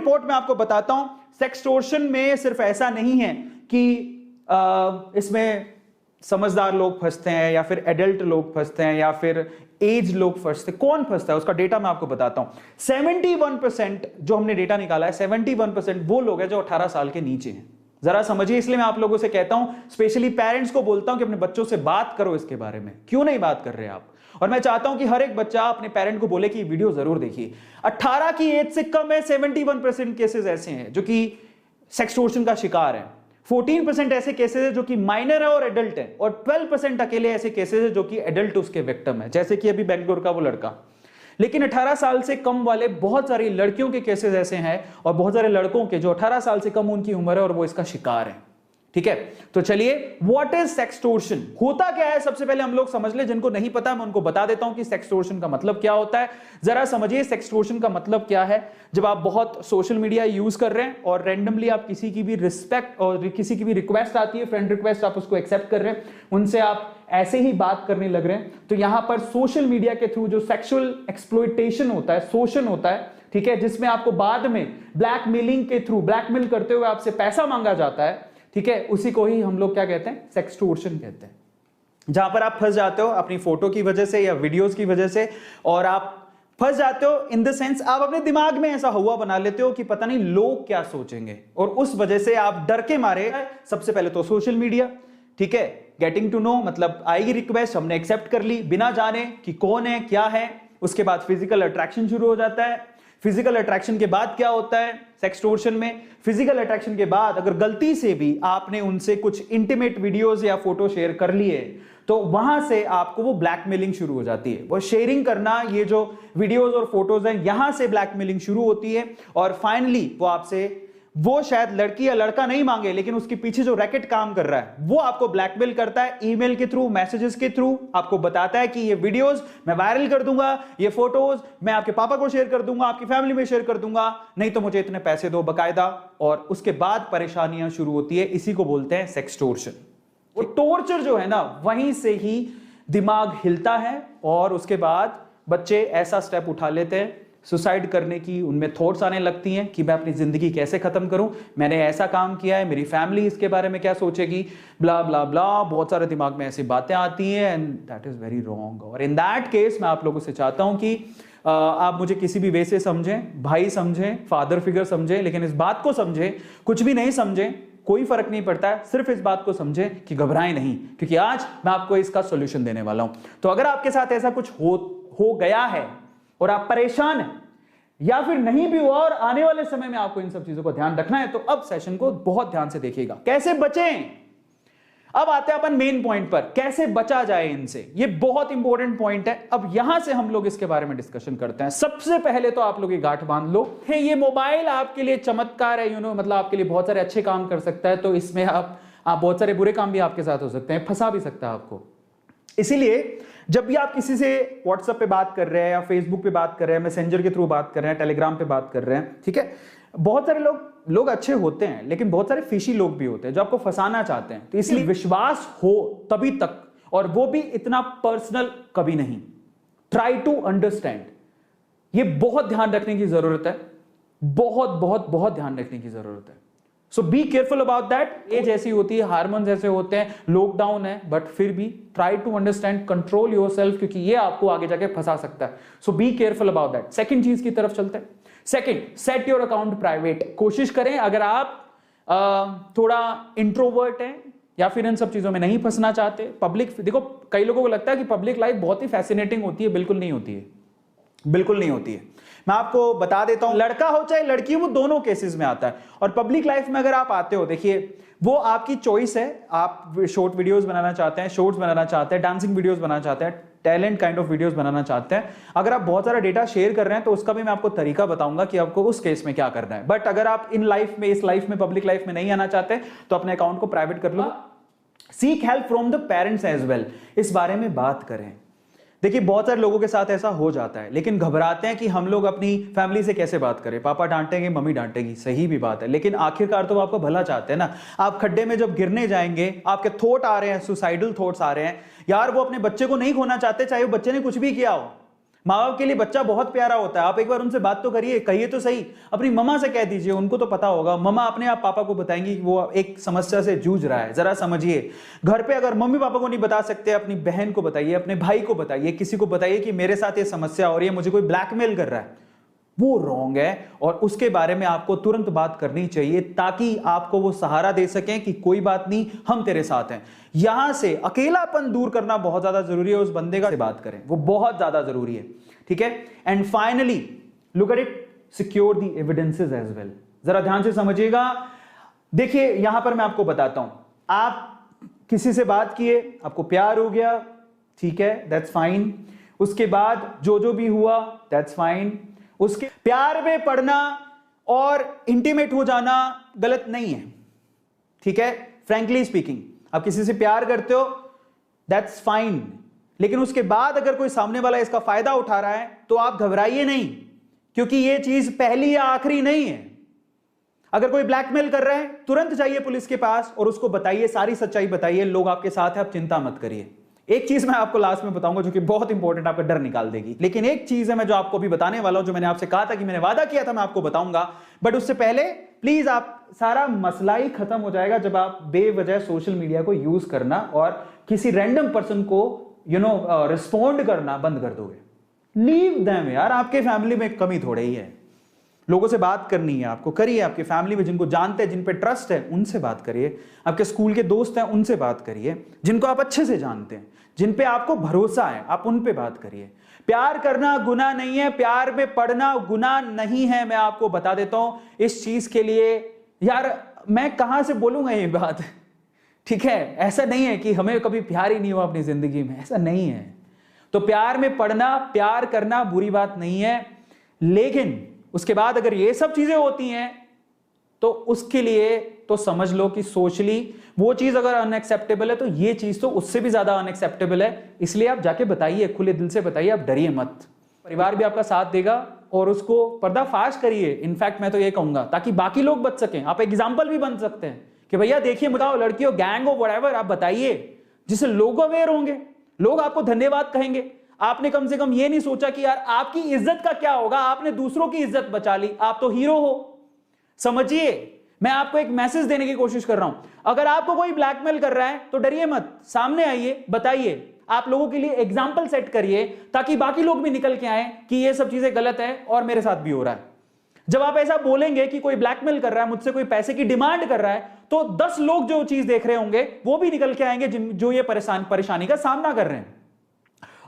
Report में आपको बताता हूं, सेक्सटोर्शन में सिर्फ ऐसा नहीं है कि इसमें समझदार लोग फंसते हैं या फिर एडल्ट लोग फंसते हैं या फिर एज लोग फंसते हैं। कौन फंसता है उसका डेटा मैं आपको बताता हूं। 71% जो हमने डेटा निकाला है, 71% वो लोग हैं जो 18 साल के नीचे हैं। जरा समझिए, इसलिए मैं आप लोगों से कहता हूं, स्पेशली पेरेंट्स को बोलता हूं कि अपने बच्चों से बात करो इसके बारे में। क्यों नहीं बात कर रहे आप? और मैं चाहता हूं कि हर एक बच्चा अपने पेरेंट को बोले कि ये वीडियो जरूर देखिए। 18 की एज से कम है 71% केसेस ऐसे हैं जो कि सेक्सटोर्शन का शिकार है। 14% ऐसे केसेस है जो कि माइनर है और एडल्ट है, और 12% अकेले ऐसे केसेस है जो कि एडल्ट उसके विक्टिम है, जैसे कि अभी बेंगलोर का वो लड़का। लेकिन 18 साल से कम वाले बहुत सारी लड़कियों के केसेस ऐसे हैं और बहुत सारे लड़कों के जो 18 साल से कम उनकी उम्र है और वो इसका शिकार है। ठीक है, तो चलिए, व्हाट इज सेक्सटोर्शन, होता क्या है सबसे पहले हम लोग समझ ले। जिनको नहीं पता मैं उनको बता देता हूं कि सेक्सटोर्शन का मतलब क्या होता है। जरा समझिए सेक्सटोर्शन का मतलब क्या है। जब आप बहुत सोशल मीडिया यूज कर रहे हैं और रैंडमली आप किसी की भी रिस्पेक्ट और किसी की भी रिक्वेस्ट आती है, फ्रेंड रिक्वेस्ट, आप उसको एक्सेप्ट कर रहे हैं, उनसे आप ऐसे ही बात करने लग रहे हैं, तो यहां पर सोशल मीडिया के थ्रू जो सेक्सुअल एक्सप्लॉयटेशन होता है, शोषण होता है, ठीक है, जिसमें आपको बाद में ब्लैकमेलिंग के थ्रू, ब्लैकमेल करते हुए आपसे पैसा मांगा जाता है, ठीक है, उसी को ही हम लोग क्या कहते हैं, सेक्सटोर्शन कहते हैं। जहां पर आप फंस जाते हो अपनी फोटो की वजह से या वीडियोस की वजह से, और आप फंस जाते हो इन द सेंस आप अपने दिमाग में ऐसा हुआ बना लेते हो कि पता नहीं लोग क्या सोचेंगे, और उस वजह से आप डर के मारे, सबसे पहले तो सोशल मीडिया, ठीक है, गेटिंग टू नो, मतलब आएगी रिक्वेस्ट, हमने एक्सेप्ट कर ली बिना जाने कि कौन है क्या है। उसके बाद फिजिकल अट्रैक्शन शुरू हो जाता है। फिजिकल अट्रैक्शन के बाद क्या होता है सेक्सटोर्शन में? फिजिकल अट्रैक्शन के बाद अगर गलती से भी आपने उनसे कुछ इंटीमेट वीडियोस या फोटो शेयर कर लिए, तो वहां से आपको वो ब्लैकमेलिंग शुरू हो जाती है। वो शेयरिंग करना, ये जो वीडियोस और फोटोज हैं, यहां से ब्लैकमेलिंग शुरू होती है, और फाइनली वो आपसे, वो शायद लड़की या लड़का नहीं मांगे, लेकिन उसके पीछे जो रैकेट काम कर रहा है वो आपको ब्लैकमेल करता है। ईमेल के थ्रू, मैसेजेस के थ्रू आपको बताता है कि ये वीडियोस मैं वायरल कर दूंगा, ये फोटोज मैं आपके पापा को शेयर कर दूंगा, आपकी फैमिली में शेयर कर दूंगा, नहीं तो मुझे इतने पैसे दो बकायदा। और उसके बाद परेशानियां शुरू होती है। इसी को बोलते हैं सेक्सटोर्शन। वो टॉर्चर जो है ना, वहीं से ही दिमाग हिलता है, और उसके बाद बच्चे ऐसा स्टेप उठा लेते हैं सुसाइड करने की। उनमें थॉट्स आने लगती हैं कि मैं अपनी जिंदगी कैसे खत्म करूं, मैंने ऐसा काम किया है, मेरी फैमिली इसके बारे में क्या सोचेगी, ब्ला ब्ला ब्ला, बहुत सारे दिमाग में ऐसी बातें आती हैं, and that is very wrong. और इन दैट केस मैं आप लोगों से चाहता हूं कि आप मुझे किसी भी वे से समझें, भाई समझें, फादर फिगर समझें, लेकिन इस बात को समझें, कुछ भी नहीं समझें, कोई फर्क नहीं पड़ता है, सिर्फ इस बात को समझें कि घबराएं नहीं, क्योंकि आज मैं आपको इसका सॉल्यूशन देने वाला हूं। तो अगर आपके साथ ऐसा कुछ हो गया है और आप परेशान हैं, या फिर नहीं भी हुआ और आने वाले समय में आपको इन सब चीजों का ध्यान रखना है, तो अब सेशन को बहुत ध्यान से देखिएगा। कैसे बचें? अब आते हैं अपन मेन पॉइंट पर, कैसे बचा जाए इनसे। ये बहुत इंपॉर्टेंट पॉइंट है। अब यहां से हम लोग इसके बारे में डिस्कशन करते हैं। सबसे पहले तो आप लोग ये गांठ बांध लो, है ये मोबाइल आपके लिए चमत्कार है, मतलब आपके लिए बहुत सारे अच्छे काम कर सकता है, तो इसमें आप बहुत सारे बुरे काम भी आपके साथ हो सकते हैं, फंसा भी सकता है आपको। इसीलिए जब भी आप किसी से व्हाट्सएप पे बात कर रहे हैं या फेसबुक पे बात कर रहे हैं, मैसेंजर के थ्रू बात कर रहे हैं, टेलीग्राम पे बात कर रहे हैं, ठीक है, बहुत सारे लोग अच्छे होते हैं, लेकिन बहुत सारे फिशी लोग भी होते हैं जो आपको फंसाना चाहते हैं। तो इसलिए विश्वास हो तभी तक, और वो भी इतना पर्सनल कभी नहीं। ट्राई टू अंडरस्टैंड, ये बहुत ध्यान रखने की जरूरत है, बहुत बहुत बहुत ध्यान रखने की जरूरत है। So be careful about that. Age ऐसी होती है, हार्मोन्स ऐसे होते हैं, लॉकडाउन है, बट फिर भी try to understand, control yourself, क्योंकि ये आपको आगे जाके फंसा सकता है। So be careful about that. Second चीज की तरफ चलते हैं। Second, set your account private. कोशिश करें, अगर आप थोड़ा इंट्रोवर्ट हैं या फिर इन सब चीजों में नहीं फंसना चाहते, पब्लिक, देखो कई लोगों को लगता है कि पब्लिक लाइफ बहुत ही फैसिनेटिंग होती है, बिल्कुल नहीं होती है, बिल्कुल नहीं होती है। मैं आपको बता देता हूं, लड़का हो चाहे लड़की, वो दोनों केसेस में आता है। और पब्लिक लाइफ में अगर आप आते हो, देखिए वो आपकी चॉइस है। आप शॉर्ट वीडियोस बनाना चाहते हैं, शॉर्ट्स बनाना चाहते हैं, डांसिंग वीडियोस बनाना चाहते हैं, टैलेंट काइंड ऑफ वीडियोस बनाना चाहते हैं, अगर आप बहुत सारा डेटा शेयर कर रहे हैं, तो उसका भी मैं आपको तरीका बताऊंगा कि आपको उस केस में क्या करना है। बट अगर आप इन लाइफ में, इस लाइफ में, पब्लिक लाइफ में नहीं आना चाहते, तो अपने अकाउंट को प्राइवेट कर लो। Seek help from the parents as well. इस बारे में बात करें। देखिए बहुत सारे लोगों के साथ ऐसा हो जाता है, लेकिन घबराते हैं कि हम लोग अपनी फैमिली से कैसे बात करें, पापा डांटेंगे, मम्मी डांटेगी, सही भी बात है, लेकिन आखिरकार तो वो आपका भला चाहते हैं ना। आप खड्डे में जब गिरने जाएंगे, आपके थॉट आ रहे हैं, सुसाइडल थॉट्स आ रहे हैं, यार वो अपने बच्चे को नहीं खोना चाहते, चाहे वो बच्चे ने कुछ भी किया हो, माँ बाप के लिए बच्चा बहुत प्यारा होता है। आप एक बार उनसे बात तो करिए, कहिए तो सही, अपनी मम्मा से कह दीजिए, उनको तो पता होगा। मम्मा अपने आप पापा को बताएंगी कि वो एक समस्या से जूझ रहा है, जरा समझिए। घर पे अगर मम्मी पापा को नहीं बता सकते, अपनी बहन को बताइए, अपने भाई को बताइए, किसी को बताइए कि मेरे साथ ये समस्या हो रही है, मुझे कोई ब्लैकमेल कर रहा है। वो रॉन्ग है और उसके बारे में आपको तुरंत बात करनी चाहिए, ताकि आपको वो सहारा दे सकें कि कोई बात नहीं, हम तेरे साथ हैं। यहां से अकेलापन दूर करना बहुत ज्यादा जरूरी है। उस बंदे का से बात करें, वो बहुत ज्यादा जरूरी है, ठीक है। And finally look at it, secure the evidences as well. जरा ध्यान से समझिएगा। देखिए यहां पर मैं आपको बताता हूं, आप किसी से बात किए, आपको प्यार हो गया, ठीक है, दैट्स फाइन। उसके बाद जो भी हुआ, दैट्स फाइन। उसके प्यार में पड़ना और इंटीमेट हो जाना गलत नहीं है, ठीक है। फ्रैंकली स्पीकिंग, आप किसी से प्यार करते हो, दैट्स फाइन। लेकिन उसके बाद अगर कोई सामने वाला इसका फायदा उठा रहा है तो आप घबराइए नहीं, क्योंकि यह चीज पहली या आखिरी नहीं है। अगर कोई ब्लैकमेल कर रहा है, तुरंत जाइए पुलिस के पास और उसको बताइए, सारी सच्चाई बताइए, लोग आपके साथ हैं, आप चिंता मत करिए। एक चीज मैं आपको लास्ट में बताऊंगा जो कि बहुत इंपॉर्टेंट, आपका डर निकाल देगी। लेकिन एक चीज है मैं जो आपको भी बताने वाला हूं, जो मैंने आपसे कहा था कि मैंने वादा किया था मैं आपको बताऊंगा, बट उससे पहले प्लीज, आप सारा मसला ही खत्म हो जाएगा जब आप बेवजह सोशल मीडिया को यूज करना और किसी रैंडम पर्सन को रिस्पॉन्ड करना बंद कर दोगे। लीव देम यार, आपके फैमिली में कमी थोड़े ही है। लोगों से बात करनी है आपको, करिए। आपके फैमिली में जिनको जानते हैं, जिन पे ट्रस्ट है, उनसे बात करिए। आपके स्कूल के दोस्त हैं, उनसे बात करिए। जिनको आप अच्छे से जानते हैं, जिन पे आपको भरोसा है, आप उन पे बात करिए। प्यार करना गुनाह नहीं है, प्यार में पड़ना गुनाह नहीं है। मैं आपको बता देता हूं इस चीज के लिए, यार मैं कहां से बोलूंगा ये बात, ठीक है। ऐसा नहीं है कि हमें कभी प्यार ही नहीं हुआ अपनी जिंदगी में, ऐसा नहीं है। तो प्यार में पड़ना, प्यार करना बुरी बात नहीं है, लेकिन उसके बाद अगर ये सब चीजें होती हैं तो उसके लिए तो समझ लो कि सोशली वो चीज अगर अनएक्सेप्टेबल है तो ये चीज तो उससे भी ज्यादा अनएक्सेप्टेबल है। इसलिए आप जाके बताइए, खुले दिल से बताइए, आप डरिए मत। परिवार भी आपका साथ देगा और उसको पर्दाफाश करिए। इनफैक्ट मैं तो ये कहूंगा, ताकि बाकी लोग बच सकें। आप एग्जाम्पल भी बन सकते हैं कि भैया देखिए, बताओ लड़की हो, गैंग हो, व्हाटएवर, आप बताइए, जिससे लोग अवेयर होंगे, लोग आपको धन्यवाद कहेंगे। आपने कम से कम ये नहीं सोचा कि यार आपकी इज्जत का क्या होगा, आपने दूसरों की इज्जत बचा ली, आप तो हीरो हो। समझिए, मैं आपको एक मैसेज देने की कोशिश कर रहा हूं। अगर आपको कोई ब्लैकमेल कर रहा है तो डरिए मत, सामने आइए, बताइए। आप लोगों के लिए एग्जाम्पल सेट करिए, ताकि बाकी लोग भी निकल के आए कि ये सब चीजें गलत है और मेरे साथ भी हो रहा है। जब आप ऐसा बोलेंगे कि कोई ब्लैकमेल कर रहा है, मुझसे कोई पैसे की डिमांड कर रहा है, तो 10 लोग जो चीज देख रहे होंगे वो भी निकल के आएंगे जो ये परेशानी का सामना कर रहे हैं।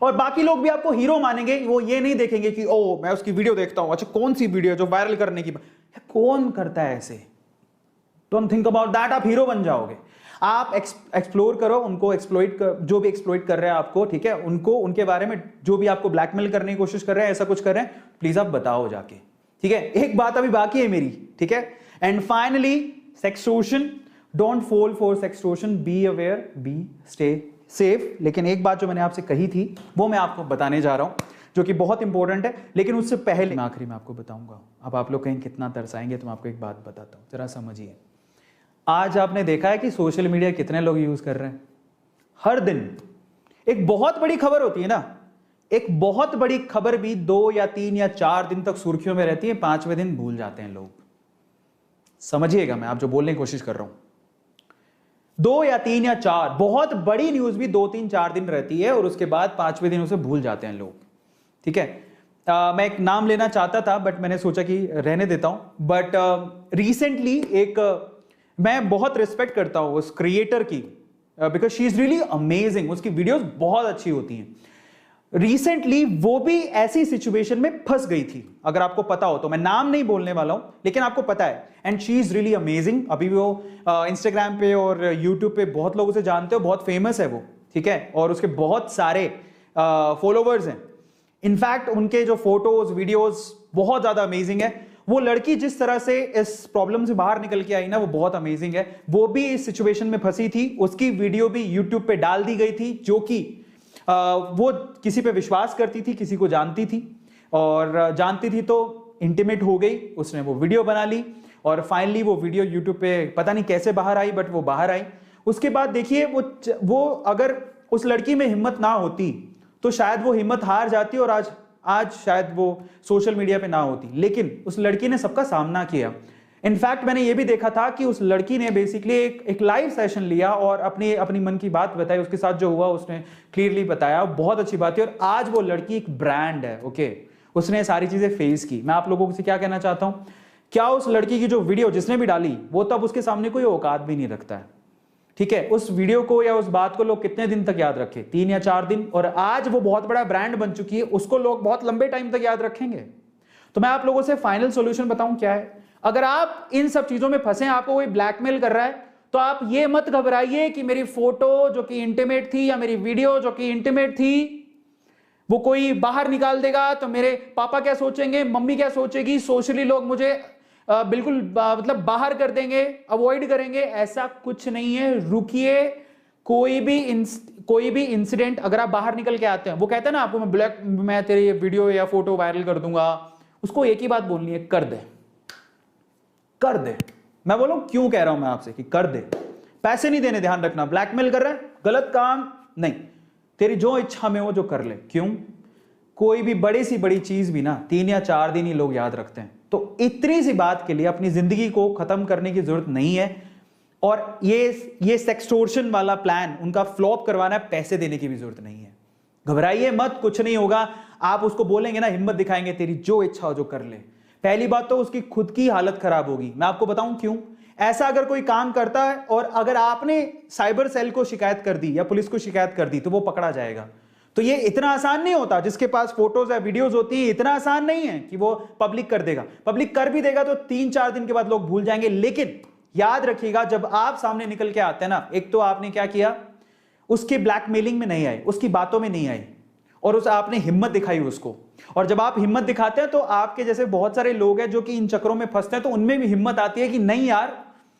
और बाकी लोग भी आपको हीरो मानेंगे। वो ये नहीं देखेंगे कि ओ मैं उसकी वीडियो देखता हूं, अच्छा कौन सी वीडियो जो वायरल करने की, कौन करता है ऐसे, डोंट थिंक अबाउट दैट। आप हीरो बन जाओगे। आप एक्सप्लोर करो, उनको एक्सप्लॉइट कर, जो भी एक्सप्लॉइट कर रहे हैं आपको, ठीक है, उनको, उनके बारे में, जो भी आपको ब्लैकमेल करने की कोशिश कर रहे हैं, ऐसा कुछ कर रहे हैं, प्लीज आप बताओ जाके, ठीक है। एक बात अभी बाकी है मेरी, ठीक है। And finally, sextortion, don't fall for sextortion, be aware, be stay safe. लेकिन एक बात जो मैंने आपसे कही थी वो मैं आपको बताने जा रहा हूं, जो कि बहुत इंपॉर्टेंट है। लेकिन उससे पहले मैं आखिरी में आपको बताऊंगा। अब आप लोग कहीं कितना तरसाएंगे तो मैं आपको एक बात बताता हूं, जरा समझिए। आज आपने देखा है कि सोशल मीडिया कितने लोग यूज कर रहे हैं हर दिन। एक बहुत बड़ी खबर होती है ना, एक बहुत बड़ी खबर भी 2 या 3 या 4 दिन तक सुर्खियों में रहती है, 5वें दिन भूल जाते हैं लोग। समझिएगा मैं आप जो बोलने की कोशिश कर रहा हूं। 2 या 3 या 4 बहुत बड़ी न्यूज भी 2, 3, 4 दिन रहती है और उसके बाद 5वें दिन उसे भूल जाते हैं लोग, ठीक है। मैं एक नाम लेना चाहता था बट मैंने सोचा कि रहने देता हूं। बट रिसेंटली मैं बहुत रिस्पेक्ट करता हूं उस क्रिएटर की, because she is really amazing. उसकी वीडियोस बहुत अच्छी होती हैं। रिसेंटली वो भी ऐसी सिचुएशन में फंस गई थी, अगर आपको पता हो तो। मैं नाम नहीं बोलने वाला हूं, लेकिन आपको पता है। And she is really amazing. अभी वो इंस्टाग्राम पे और यूट्यूब पे बहुत लोग उसे जानते हो, बहुत फेमस है वो, ठीक है। और उसके बहुत सारे फॉलोवर्स हैं। इनफैक्ट उनके जो फोटोज, वीडियोस बहुत ज्यादा अमेजिंग है। वो लड़की जिस तरह से इस प्रॉब्लम से बाहर निकल के आई ना, वो बहुत अमेजिंग है। वो भी इस सिचुएशन में फंसी थी, उसकी वीडियो भी यूट्यूब पे डाल दी गई थी, जो कि वो किसी पे विश्वास करती थी, किसी को जानती थी, और जानती थी तो इंटीमेट हो गई। उसने वो वीडियो बना ली और फाइनली वो वीडियो यूट्यूब पे पता नहीं कैसे बाहर आई, बट वो बाहर आई। उसके बाद देखिए, वो अगर उस लड़की में हिम्मत ना होती तो शायद वो हिम्मत हार जाती और आज आज शायद वो सोशल मीडिया पे ना होती, लेकिन उस लड़की ने सबका सामना किया। इनफैक्ट मैंने ये भी देखा था कि उस लड़की ने बेसिकली एक लाइव सेशन लिया और अपनी मन की बात बताई, उसके साथ जो हुआ उसने क्लियरली बताया, बहुत अच्छी बात है। और आज वो लड़की एक ब्रांड है, ओके, उसने सारी चीजें फेस की। मैं आप लोगों से क्या कहना चाहता हूं, क्या उस लड़की की जो वीडियो जिसने भी डाली वो तब उसके सामने कोई औकात भी नहीं रखता है, ठीक है। उस वीडियो को या उस बात को लोग कितने दिन तक याद रखे, 3 या 4 दिन, और आज वो बहुत बड़ा ब्रांड बन चुकी है, उसको लोग बहुत लंबे टाइम तक याद रखेंगे। तो मैं आप लोगों से फाइनल सॉल्यूशन बताऊं क्या है, अगर आप इन सब चीजों में फंसे, आपको कोई ब्लैकमेल कर रहा है, तो आप ये मत घबराइए कि मेरी फोटो जो कि इंटीमेट थी या मेरी वीडियो जो कि इंटीमेट थी वो कोई बाहर निकाल देगा तो मेरे पापा क्या सोचेंगे, मम्मी क्या सोचेगी, सोशली लोग मुझे बिल्कुल मतलब बाहर कर देंगे, अवॉइड करेंगे। ऐसा कुछ नहीं है, रुकिए। कोई भी इंसिडेंट अगर आप बाहर निकल के आते हैं, वो कहते हैं ना आपको मैं तेरी वीडियो या फोटो वायरल कर दूंगा, उसको एक ही बात बोलनी है, कर दे, कर दे। मैं बोलूं क्यों कह रहा हूं मैं आपसे कि कर दे, पैसे नहीं देने, ध्यान रखना। ब्लैकमेल कर रहा है, गलत काम नहीं, तेरी जो इच्छा में हो जो कर ले। क्यों, कोई भी बड़ी सी बड़ी चीज भी ना 3 या 4 दिन ही लोग याद रखते हैं, तो इतनी सी बात के लिए अपनी जिंदगी को खत्म करने की जरूरत नहीं है। और ये सेक्सटोर्शन वाला प्लान उनका फ्लॉप करवाना है, पैसे देने की भी जरूरत नहीं है। घबराइए मत, कुछ नहीं होगा। आप उसको बोलेंगे ना, हिम्मत दिखाएंगे, तेरी जो इच्छा हो जो कर ले, पहली बात तो उसकी खुद की हालत खराब होगी। मैं आपको बताऊं क्यों। ऐसा अगर कोई काम करता है और अगर आपने साइबर सेल को शिकायत कर दी या पुलिस को शिकायत कर दी तो वो पकड़ा जाएगा। तो ये इतना आसान नहीं होता, जिसके पास फोटोज या वीडियोस होती है इतना आसान नहीं है कि वो पब्लिक कर देगा। पब्लिक कर भी देगा तो 3-4 दिन के बाद लोग भूल जाएंगे। लेकिन याद रखिएगा, जब आप सामने निकल के आते हैं ना, एक तो आपने क्या किया, उसकी ब्लैकमेलिंग में नहीं आए, उसकी बातों में नहीं आई, और उस आपने हिम्मत दिखाई उसको। और जब आप हिम्मत दिखाते हैं तो आपके जैसे बहुत सारे लोग हैं जो कि इन चक्रों में फंसते हैं, तो उनमें भी हिम्मत आती है कि नहीं यार,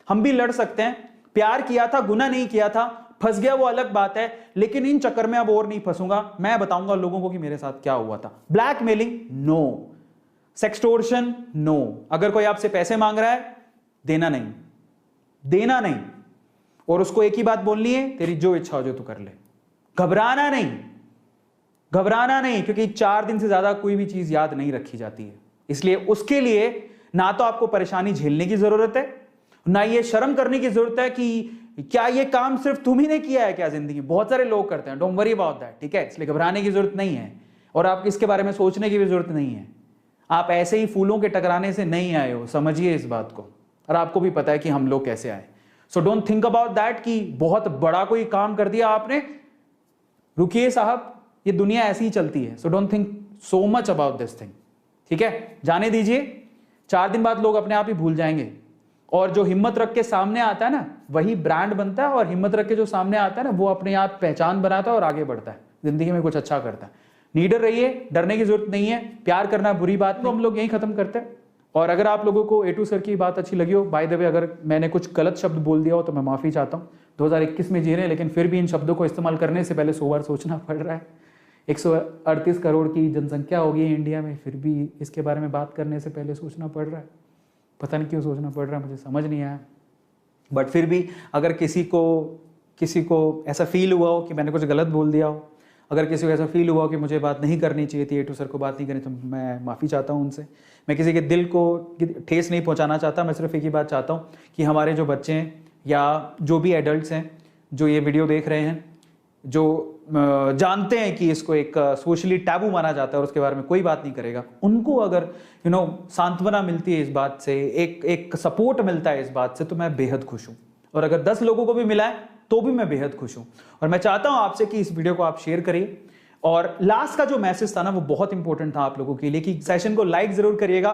हम भी लड़ सकते हैं, प्यार किया था, गुनाह नहीं किया था, फंस गया वो अलग बात है, लेकिन इन चक्कर में अब और नहीं फंसूंगा। मैं बताऊंगा लोगों को कि मेरे साथ क्या हुआ था। Blackmailing no, sextortion no. अगर कोई आपसे पैसे मांग रहा है, देना नहीं, देना नहीं। और उसको एक ही बात बोलनी है, तेरी जो इच्छा हो जो तू कर ले। घबराना नहीं, घबराना नहीं, क्योंकि 4 दिन से ज्यादा कोई भी चीज याद नहीं रखी जाती है। इसलिए उसके लिए ना तो आपको परेशानी झेलने की जरूरत है, ना ये शर्म करने की जरूरत है कि क्या ये काम सिर्फ तुम ही ने किया है क्या जिंदगी में, बहुत सारे लोग करते हैं। डोंट वरी अबाउट दैट, ठीक है। इसलिए घबराने की जरूरत नहीं है और आप इसके बारे में सोचने की भी जरूरत नहीं है। आप ऐसे ही फूलों के टकराने से नहीं आए हो, समझिए इस बात को। और आपको भी पता है कि हम लोग कैसे आए। So don't think about that कि बहुत बड़ा कोई काम कर दिया आपने। रुकिए साहब, ये दुनिया ऐसी ही चलती है। So don't think so much about this thing, ठीक है। जाने दीजिए, 4 दिन बाद लोग अपने आप ही भूल जाएंगे। और जो हिम्मत रख के सामने आता है ना, वही ब्रांड बनता है। और हिम्मत रख के जो सामने आता है ना, वो अपने आप पहचान बनाता है और आगे बढ़ता है, जिंदगी में कुछ अच्छा करता है। नीडर रहिए, डरने की जरूरत नहीं है। प्यार करना बुरी बात नहीं, हम लोग यही खत्म करते हैं। और अगर आप लोगों को A2 सर की बात अच्छी लगी हो, बाय द वे अगर मैंने कुछ गलत शब्द बोल दिया हो तो मैं माफी चाहता हूँ। 2021 में जी रहे हैं, लेकिन फिर भी इन शब्दों को इस्तेमाल करने से पहले 100 बार सोचना पड़ रहा है। 138 करोड़ की जनसंख्या होगी इंडिया में, फिर भी इसके बारे में बात करने से पहले सोचना पड़ रहा है। पता नहीं क्यों सोचना पड़ रहा है, मुझे समझ नहीं आया। बट फिर भी अगर किसी को ऐसा फील हुआ हो कि मैंने कुछ गलत बोल दिया हो, अगर किसी को ऐसा फील हुआ हो कि मुझे बात नहीं करनी चाहिए थी, A2 सर को बात नहीं करनी, तो मैं माफ़ी चाहता हूँ उनसे। मैं किसी के दिल को ठेस नहीं पहुँचाना चाहता। मैं सिर्फ एक ही बात चाहता हूँ कि हमारे जो बच्चे हैं या जो भी एडल्ट्स हैं जो ये वीडियो देख रहे हैं, जो जानते हैं कि इसको एक सोशली टैबू माना जाता है और उसके बारे में कोई बात नहीं करेगा, उनको अगर सांत्वना मिलती है इस बात से, एक सपोर्ट मिलता है इस बात से, तो मैं बेहद खुश हूं। और अगर 10 लोगों को भी मिला है तो भी मैं बेहद खुश हूं। और मैं चाहता हूं आपसे कि इस वीडियो को आप शेयर करिए। और लास्ट का जो मैसेज था ना, वो बहुत इंपॉर्टेंट था आप लोगों के लिए कि सेशन को लाइक जरूर करिएगा।